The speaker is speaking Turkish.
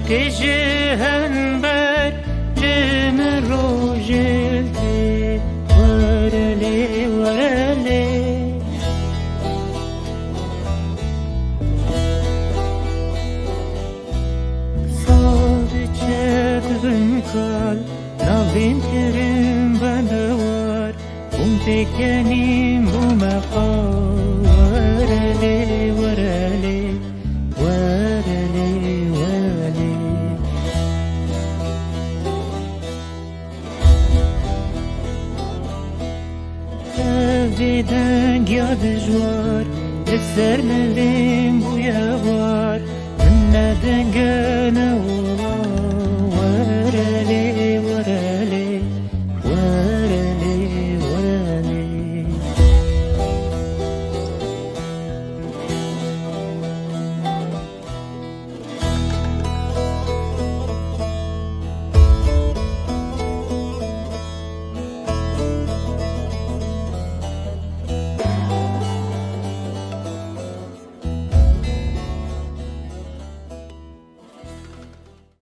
تجهن بر جم روجلتي ورلي ورلي صاد çektim kal navin terim bandawar umtekenim bu maqam ورلي ورلي ورلي ورلي Evden yadıcvar Ekser melim bu yavar Neden